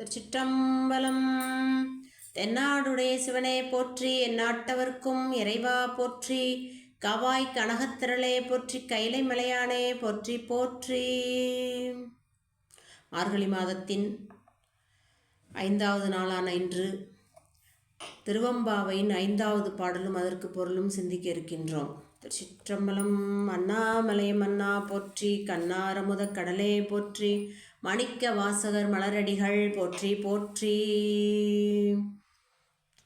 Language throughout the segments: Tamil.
திருச்சிற்றம்பலம். தென்னாடுடைய சிவனே போற்றி, எந்நாட்டவர்க்கும் இறைவா போற்றி, காவாய் கனகத்திரளே போற்றி, கைலை மலையானே போற்றி போற்றி. மார்கழி மாதத்தின் 5வது நாளான இன்று திருவம்பாவையின் 5வது பாடலும் அதற்கு பொருளும் சிந்திக்க இருக்கின்றோம். திருச்சிற்றம்பலம். அண்ணாமலையம் அண்ணா போற்றி, கண்ணாரமுத கடலே போற்றி, மணிக்க வாசகர் மலரடிகள் போற்றி போற்றி.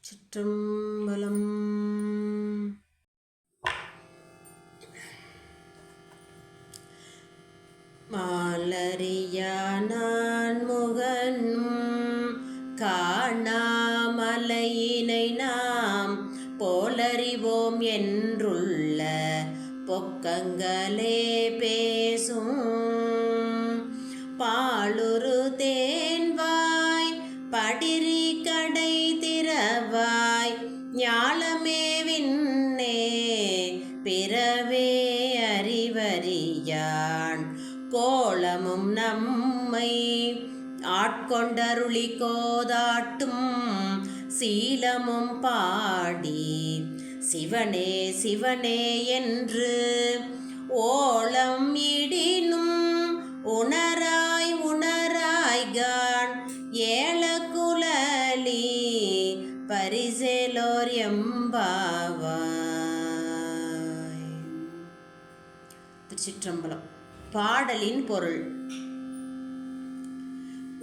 சிற்றம்பலம். மாலரியான் முகனும் காணாமலையினை நாம் போலறிவோம் என்றுள்ள பொக்கங்களே பேசும் பாலுரு தேன்வாய் படிரி கடை திறவாய் ஞாலமே விண்ணே பிறவே அறிவறியான் கோலமும் நம்மை ஆட்கொண்டருளி கோதாட்டும் சீலமும் பாடி சிவனே சிவனே என்று ஓலம் இடினும் உணராய் உணராய்கான் ஏல குலலி பரிசேலோர் எம்பாவாய். திருச்சிற்றம்பலம். பாடலின் பொருள்.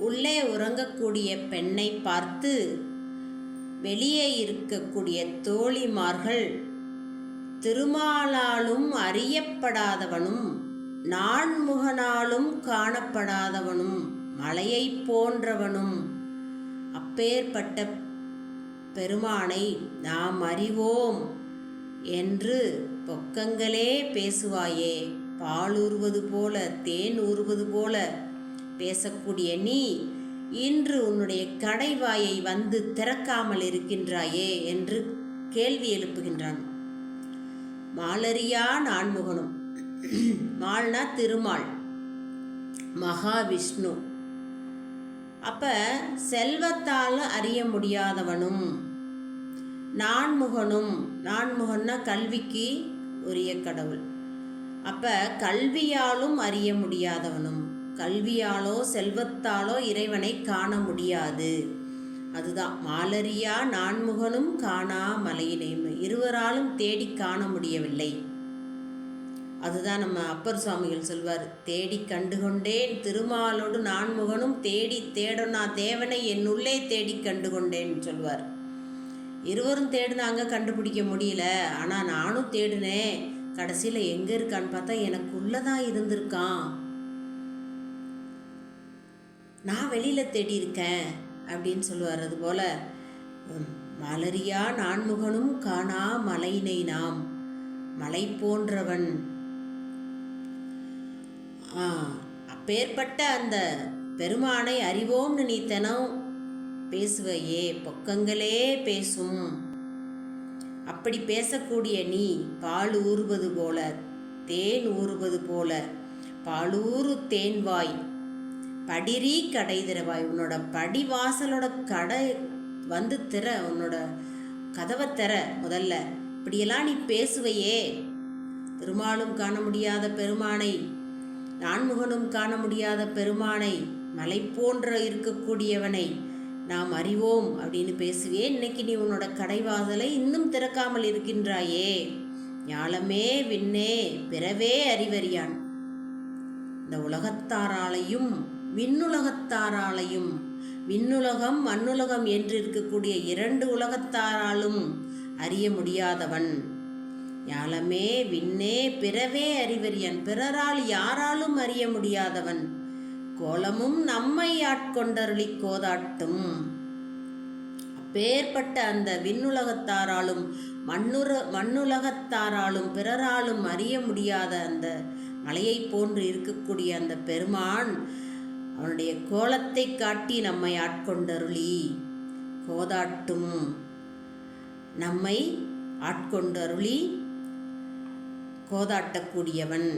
உள்ளே உறங்கக்கூடிய பெண்ணை பார்த்து வெளியே இருக்கக்கூடிய தோழிமார்கள் திருமாலாலும் அறியப்படாதவனும் நான்முகனாலும் காணப்படாதவனும் மலையை போன்றவனும் அப்பேற்பட்ட பெருமானை நாம் அறிவோம் என்று பொக்கங்களே பேசுவாயே. பால் ஊறுவது போல தேன் ஊறுவது போல பேசக்கூடிய நீ இன்று உன்னுடைய கடைவாயை வந்து திறக்காமல் இருக்கின்றாயே என்று கேள்வி எழுப்புகின்றான். மாலரியா நான்முகனும். மால்னா திருமால், மகாவிஷ்ணு. அப்ப செல்வத்தால் அறிய முடியாதவனும் நான்முகனும். நான்முகன்னா கல்விக்கு உரிய கடவுள். அப்ப கல்வியாலும் அறிய முடியாதவனும், கல்வியாலோ செல்வத்தாலோ இறைவனை காண முடியாது. அதுதான் மாலரியா நான்முகனும் காணா மலையினையும். இருவராலும் தேடி காண முடியவில்லை. அதுதான் நம்ம அப்பர் சுவாமிகள் சொல்வார், தேடி கண்டுகொண்டேன் திருமாலோடு நான்முகனும் தேடி தேடனா தேவனை என் உள்ளே தேடி கண்டுகொண்டேன்னு சொல்வார். இருவரும் தேடினாங்க, கண்டுபிடிக்க முடியல. ஆனால் நானும் தேடினேன், கடைசியில் எங்கே இருக்கான்னு பார்த்தா எனக்குள்ளதான் இருந்திருக்கான், நான் வெளியில் தேடி இருக்கேன் அப்படின்னு சொல்லுவார். அதுபோல மலரியா நான்முகனும் காணா மலையினை நாம், மலை போன்றவன். அப்பேற்பட்ட அந்த பெருமானை அறிவோம்னு நீ தினம் பேசுவையே, பொக்கங்களே பேசும். அப்படி பேசக்கூடிய நீ பால் ஊறுவது போல தேன் ஊறுவது போல பாலூறு தேன்வாய் படிரி கடை திறவாய். உன்னோட படிவாசலோட கடை வந்து திற, உன்னோட கதவை திற முதல்ல. இப்படியெல்லாம் நீ பேசுவையே. திருமாலும் காண முடியாத பெருமானை, நான்முகனும் காண முடியாத பெருமானை, மலை போன்ற இருக்கக்கூடியவனை நாம் அறிவோம் அப்படின்னு பேசுவே. இன்னைக்கு நீ உன்னோட கடைவாசலை இன்னும் திறக்காமல் இருக்கின்றாயே. ஞாலமே விண்ணே பிறவே அறிவறியான். இந்த உலகத்தாராலையும் விண்ணுலகத்தாராலையும், விண்ணுலகம் மண்ணுலகம் என்று இருக்கக்கூடிய 2 உலகத்தாராலும் அறிய முடியாதவன். ஞாலமே விண்ணே பிறவே அறிவறியான். பிறரால் யாராலும் அறிய முடியாதவன். கோலமும் நம்மை ஆட்கொண்டருளி கோதாட்டும். அப்பேற்பட்ட அந்த விண்ணுலகத்தாராலும் மண்ணுலகத்தாராலும் பிறராலும் அறிய முடியாத அந்த மலையை போன்று இருக்கக்கூடிய அந்த பெருமான் அவனுடைய கோலத்தை காட்டி நம்மை ஆட்கொண்டருளி கோதாட்டும். நம்மை ஆட்கொண்டருளி கோதாட்டக்கூடியவன்.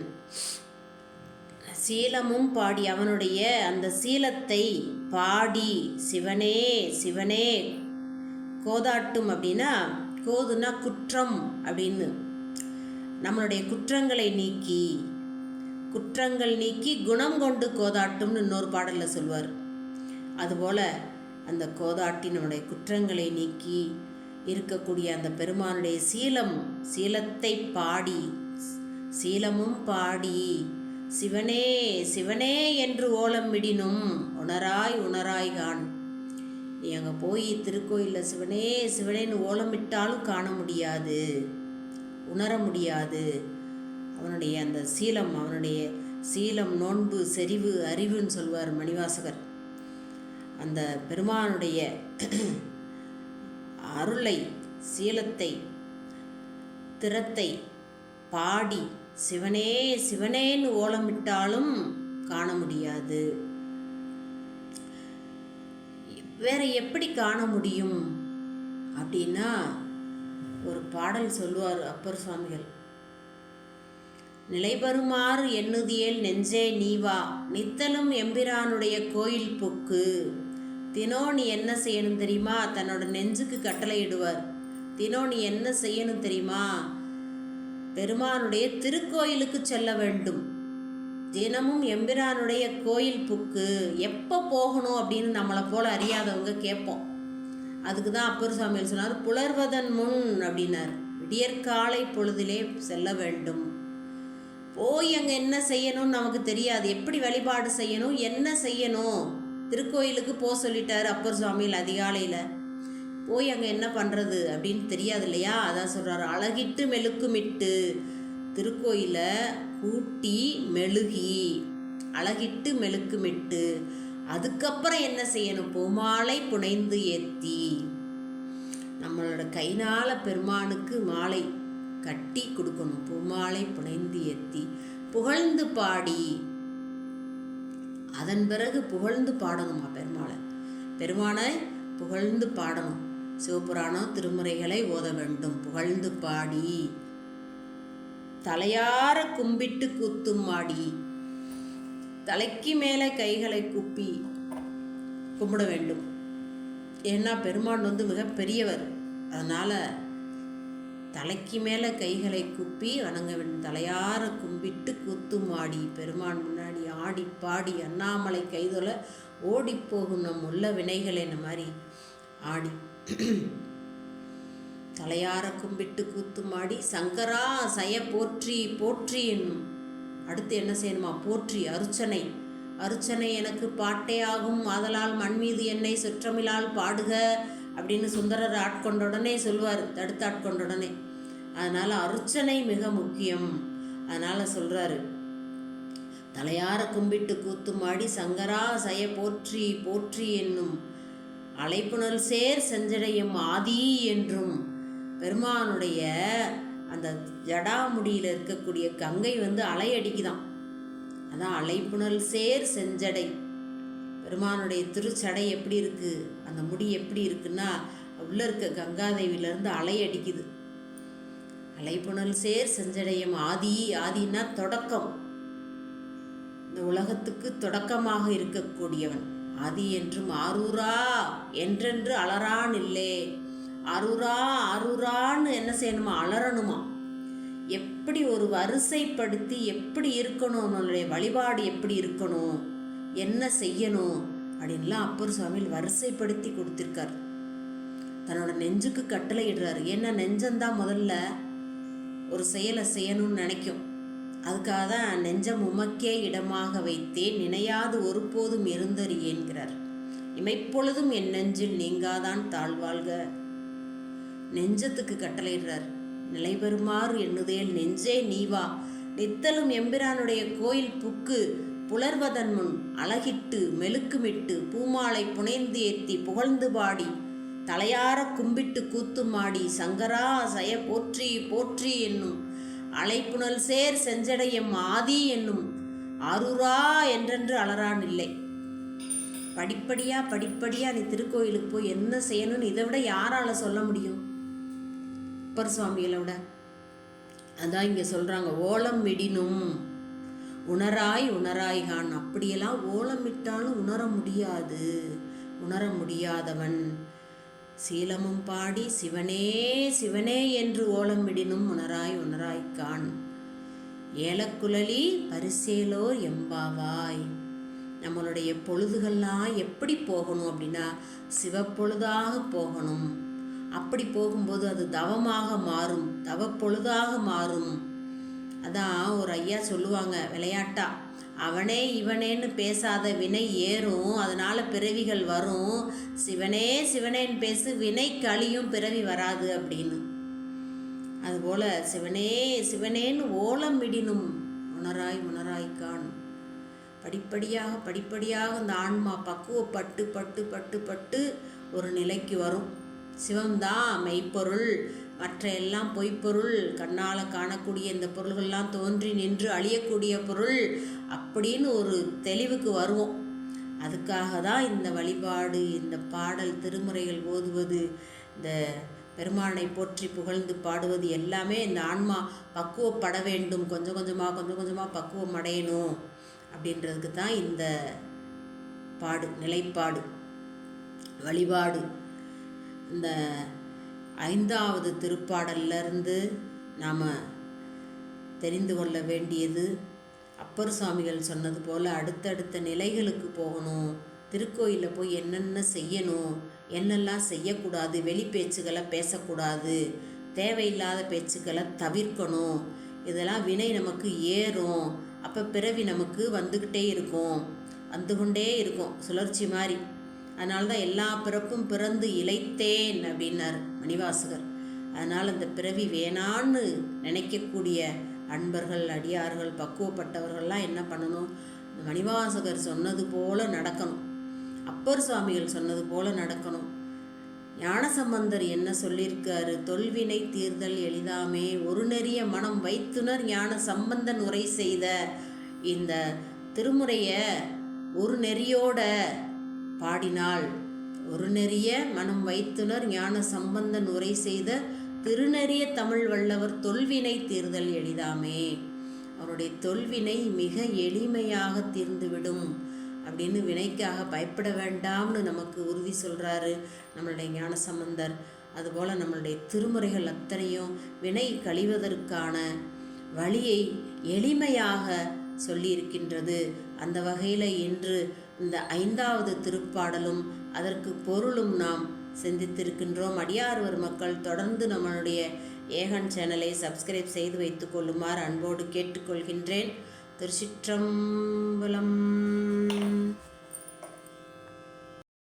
சீலமும் பாடி அவனுடைய அந்த சீலத்தை பாடி சிவனே சிவனே கோதாட்டும். அப்படின்னா கோதுனா குற்றம் அப்படின்னு, நம்மளுடைய குற்றங்களை நீக்கி குணம் கொண்டு கோதாட்டும்னு இன்னொரு பாடலில் சொல்வார். அதுபோல் அந்த கோதாட்டி நம்முடைய குற்றங்களை நீக்கி இருக்கக்கூடிய அந்த பெருமானுடைய சீலத்தை பாடி சீலமும் பாடி சிவனே சிவனே என்று ஓலம் விடினும் உணராய்கான். நீ அங்கே போய் திருக்கோயிலில் சிவனே சிவனேன்னு ஓலமிட்டாலும் காண முடியாது, உணர முடியாது. அவனுடைய அந்த அவனுடைய சீலம், நோன்பு, செறிவு, அறிவுன்னு சொல்வார் மணிவாசகர். அந்த பெருமானுடைய அருளை, சீலத்தை, திறத்தை பாடி சிவனே சிவனேன்னு ஓலமிட்டாலும் காண முடியாது. வேற எப்படி காண முடியும் அப்படின்னா, ஒரு பாடல் சொல்லுவார் அப்பர் சுவாமிகள். நிலைபெறுமாறு எண்ணுதியேல் நெஞ்சே நீவா, நித்தலும் எம்பிரானுடைய கோயில் புக்கு. தினோ நீ என்ன செய்யணும் தெரியுமா? தன்னோட நெஞ்சுக்கு கட்டளை இடுவார். தினோ நீ என்ன செய்யணும் தெரியுமா? பெருமானுடைய திருக்கோயிலுக்கு செல்ல வேண்டும். தினமும் எம்பிரானுடைய கோயில் புக்கு. எப்போ போகணும் அப்படின்னு நம்மளை போல அறியாதவங்க கேட்போம். அதுக்கு தான் அப்பர் சுவாமிகள் சொன்னார், புலர்வதன் முன் அப்படின்னார். விடியற்காலை பொழுதிலே செல்ல வேண்டும். போய் அங்கே என்ன செய்யணும்னு நமக்கு தெரியாது. எப்படி வழிபாடு செய்யணும், என்ன செய்யணும், திருக்கோயிலுக்கு போக சொல்லிட்டார் அப்பர் சுவாமிகள். அதிகாலையில் போய் அங்கே என்ன பண்ணுறது அப்படின்னு தெரியாது இல்லையா? அதான் சொல்கிறார், அழகிட்டு மெழுக்குமிட்டு. திருக்கோயிலை கூட்டி மெழுகி அழகிட்டு மெழுக்குமிட்டு அதுக்கப்புறம் என்ன செய்யணும்? பூமாலை புனைந்து ஏற்றி நம்மளோட கைனால பெருமானுக்கு மாலை கட்டி கொடுக்கணும். பூமாலை புனைந்து ஏற்றி புகழ்ந்து பாடி, அதன் பிறகு புகழ்ந்து பாடணுமா பெருமானை புகழ்ந்து பாடணும். சிவபுராணம் திருமுறைகளை ஓத வேண்டும். புகழ்ந்து பாடி தலையார கும்பிட்டு கூத்தும் மாடி, தலைக்கு மேலே கைகளை குப்பி கும்பிட வேண்டும். ஏன்னா பெருமான் மிக பெரியவர். அதனால தலைக்கு மேலே கைகளை குப்பி வணங்க வேண்டும். தலையார கும்பிட்டு கூத்தும் ஆடி, பெருமான் முன்னாடி ஆடி பாடி அண்ணாமலை கைதொல ஓடி போகும் நம் உள்ள வினைகளை இந்த மாதிரி ஆடி தலையார கும்பிட்டு கூத்தும் ஆடி சங்கரா சய போற்றி போற்றி என்னும். அடுத்து என்ன செய்யணுமா? போற்றி அருச்சனை எனக்கு பாட்டே ஆகும், ஆதலால் மண் மீது என்னை சுற்றமிழால் பாடுக அப்படின்னு சுந்தரர் ஆட்கொண்ட உடனே சொல்வார், தடுத்து ஆட்கொண்ட உடனே. அதனால அருச்சனை மிக முக்கியம். அதனால சொல்றாரு, தலையார கும்பிட்டு கூத்துமாடி சங்கரா சய போற்றி போற்றி என்னும் அலைப்புணல் சேர் செஞ்சடையும் ஆதி என்றும். பெருமானுடைய அந்த ஜடாமுடியில் இருக்கக்கூடிய கங்கை அலையடிக்குதான். அதான் அலைப்புணல் சேர் செஞ்சடை. பெருமானுடைய திருச்சடை எப்படி இருக்கு, அந்த முடி எப்படி இருக்குன்னா உள்ள இருக்க கங்காதேவியிலேருந்து அலையடிக்குது. அலைப்புணல் சேர் செஞ்சடையும் ஆதினா தொடக்கம், இந்த உலகத்துக்கு தொடக்கமாக இருக்கக்கூடியவன் ஆதி என்றும். ஆரூரா என்றென்று அலறான் இல்லே. ஆரூரான்னு என்ன செய்யணுமா? அலறணுமா. எப்படி ஒரு வரிசைப்படுத்தி எப்படி இருக்கணும், நம்மளுடைய வழிபாடு எப்படி இருக்கணும், என்ன செய்யணும் அப்படின்லாம் அப்பர் சுவாமிகள் வரிசைப்படுத்தி கொடுத்திருக்கார். தன்னோட நெஞ்சுக்கு கட்டளை இடுறாரு. ஏன்னா நெஞ்சந்தான் முதல்ல ஒரு செயலை செய்யணும்னு நினைக்கும். அதுக்காக தான் நெஞ்சம் உமக்கே இடமாக வைத்தேன், நினையாது ஒருபோதும் இருந்தறியேன்கிறார். இமைப்பொழுதும் என் நெஞ்சில் நீங்காதான் தாழ்வாழ்க. நெஞ்சத்துக்கு கட்டளையிடுறார். நிலை பெறுமாறு எண்ணுதேல் நெஞ்சே நீவா, நித்தலும் எம்பிரானுடைய கோயில் புக்கு. புலர்வதன் முன் அழகிட்டு மெழுக்குமிட்டு பூமாலை புனைந்து ஏத்தி புகழ்ந்து பாடி தலையார கும்பிட்டு கூத்துமாடி சங்கரா சய போற்றி போற்றி என்னும் அலைப்புணல் சேர் செஞ்சடையம் ஆதி என்னும். ஆரூரா என்றென்று அலறான் இல்லை. படிப்படியா நீ திருக்கோயிலுக்கு போய் என்ன செய்யணும்னு இதை விட யாரால சொல்ல முடியும்? அப்பர் சுவாமிகளை விட. அதான் இங்க சொல்றாங்க, ஓலம் விடினும் உணராய் உணராய்கான். அப்படியெல்லாம் ஓலமிட்டாலும் உணர முடியாதவன். சீலமும் பாடி சிவனே சிவனே என்று ஓலமிடினும் உணராய் உணராய்கான். ஏலக்குழலி பரிசேலோர் எம்பாவாய். நம்மளுடைய பொழுதுகள்லாம் எப்படி போகணும் அப்படின்னா சிவப்பொழுதாக போகணும். அப்படி போகும்போது அது தவமாக மாறும், தவப்பொழுதாக மாறும். அதான் ஒரு ஐயா சொல்லுவாங்க விளையாட்டா, அவனே இவனேன்னு பேசாத வினை ஏறும், அதனால பிறவிகள் வரும். சிவனே சிவனேன்னு பேசு, வினை கழியும், பிறவி வராது அப்படின்னு. அதுபோல சிவனே சிவனேன்னு ஓலமிடினும் உணராய் உணராய்கான். படிப்படியாக இந்த ஆன்மா பக்குவப்பட்டு பட்டு பட்டு பட்டு ஒரு நிலைக்கு வரும். சிவம்தான் மெய்ப்பொருள், மற்ற எல்லாம் பொய்ப்பொருள், கண்ணால் காணக்கூடிய இந்த பொருள்கள்லாம் தோன்றி நின்று அழியக்கூடிய பொருள் அப்படின்னு ஒரு தெளிவுக்கு வருவோம். அதுக்காக தான் இந்த வழிபாடு, இந்த பாடல், திருமுறைகள் ஓதுவது, இந்த பெருமானை போற்றி புகழ்ந்து பாடுவது எல்லாமே இந்த ஆன்மா பக்குவப்பட வேண்டும். கொஞ்சம் கொஞ்சமாக பக்குவம் அடையணும் அப்படின்றதுக்கு தான் இந்த நிலைப்பாடு, வழிபாடு. இந்த 5வது திருப்பாடல்லிருந்து நாம் தெரிந்து கொள்ள வேண்டியது, அப்பர் சுவாமிகள் சொன்னது போல் அடுத்தடுத்த நிலைகளுக்கு போகணும். திருக்கோயிலில் போய் என்னென்ன செய்யணும், என்னெல்லாம் செய்யக்கூடாது, வெளி பேச்சுக்களை பேசக்கூடாது, தேவையில்லாத பேச்சுக்களை தவிர்க்கணும். இதெல்லாம் வினை நமக்கு ஏறும். அப்போ பிறவி நமக்கு வந்துக்கிட்டே இருக்கும், சுழற்சி மாதிரி. அதனால தான் எல்லா பிறப்பும் பிறந்து இளைத்தேன் அப்படின்னார் மணிவாசகர். அதனால் இந்த பிறவி வேணான்னு நினைக்கக்கூடிய அன்பர்கள், அடியார்கள், பக்குவப்பட்டவர்கள்லாம் என்ன பண்ணணும், இந்த மணிவாசகர் சொன்னது போல் நடக்கணும், அப்பர் சுவாமிகள் சொன்னது போல் நடக்கணும். ஞானசம்பந்தர் என்ன சொல்லியிருக்காரு, தொல்வினை தீர்தல் எளிதாமே ஒரு நெறிய மனம் வைத்துனர் ஞான சம்பந்தன் உரை செய்த. இந்த திருமுறையை ஒரு நெறியோட பாடினால், ஒரு நெறிய மனம் வைத்துனர் ஞான சம்பந்தன் உரை செய்த திருநெறிய தமிழ் வல்லவர் தொல்வினை தீர்தல் எளிதாமே. அவருடைய தொல்வினை மிக எளிமையாக தீர்ந்துவிடும் அப்படின்னு, வினைக்காக பயப்பட வேண்டாம்னு நமக்கு உறுதி சொல்கிறாரு நம்மளுடைய ஞானசம்பந்தர். அதுபோல் நம்மளுடைய திருமுறைகள் அத்தனையும் வினை கழிவதற்கான வழியை எளிமையாக சொல்லியிருக்கின்றது. அந்த வகையில் இன்று இந்த 5வது திருப்பாடலும் அதற்கு பொருளும் நாம் சிந்தித்திருக்கின்றோம். அடியார்வர் மக்கள் தொடர்ந்து நம்மளுடைய ஏகன் சேனலை சப்ஸ்கிரைப் செய்து வைத்து கொள்ளுமாறு அன்போடு கேட்டுக்கொள்கின்றேன். திருச்சிற்றம்பலம்.